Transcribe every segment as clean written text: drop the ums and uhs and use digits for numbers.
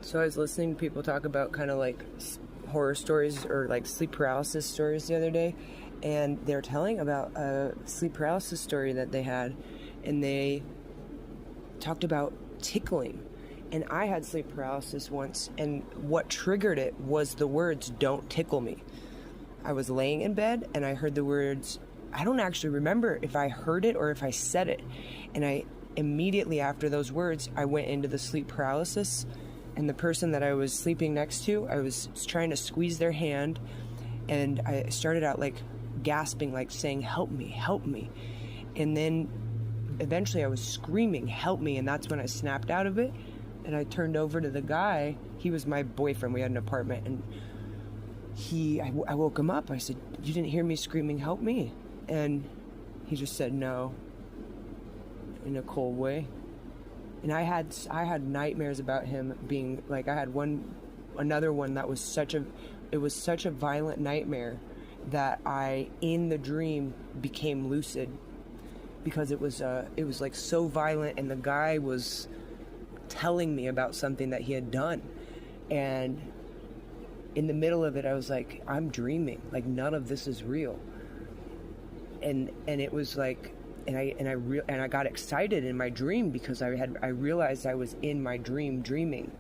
So I was listening to people talk about kind of like horror stories or like sleep paralysis stories the other day, and they're telling about a sleep paralysis story that they had, and they talked about tickling. And I had sleep paralysis once, and what triggered it was the words, "Don't tickle me." I was laying in bed and I heard the words. I don't actually remember if I heard it or if I said it. And I immediately after those words, I went into the sleep paralysis. And the person that I was sleeping next to, I was trying to squeeze their hand. And I started out like gasping, like saying, "Help me, help me." And then eventually I was screaming, "Help me." And that's when I snapped out of it. And I turned over to the guy. He was my boyfriend. We had an apartment. And I woke him up. I said, "You didn't hear me screaming, 'Help me'?" And he just said no in a cold way. And I had nightmares about him being like, I had another one that was such a violent nightmare that I in the dream became lucid because it was like so violent, and the guy was telling me about something that he had done. And in the middle of it, I was like, I'm dreaming. Like, none of this is real. And it was like, and I got excited in my dream because I realized I was in my dream dreaming,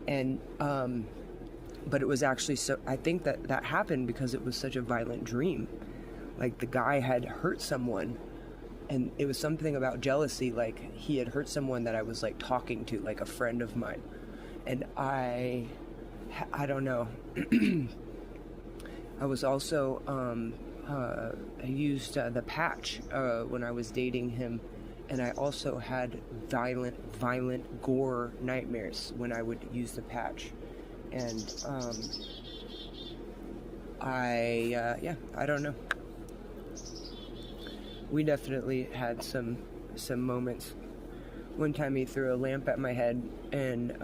and but it was actually so. I think that happened because it was such a violent dream. Like the guy had hurt someone, and it was something about jealousy. Like he had hurt someone that I was like talking to, like a friend of mine, and I don't know. I was also, I used the patch when I was dating him, and I also had violent gore nightmares when I would use the patch. And I don't know. We definitely had some moments. One time he threw a lamp at my head and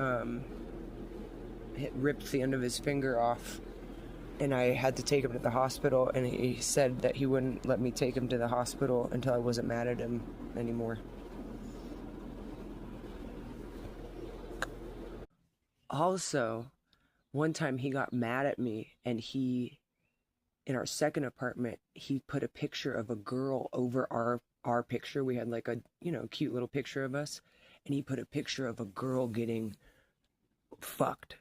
ripped the end of his finger off, and I had to take him to the hospital, and he said that he wouldn't let me take him to the hospital until I wasn't mad at him anymore. Also, one time he got mad at me, and in our second apartment, he put a picture of a girl over our picture. We had like a, cute little picture of us, and he put a picture of a girl getting fucked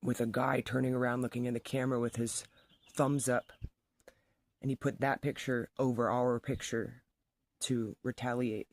with a guy turning around looking in the camera with his thumbs up. And he put that picture over our picture to retaliate.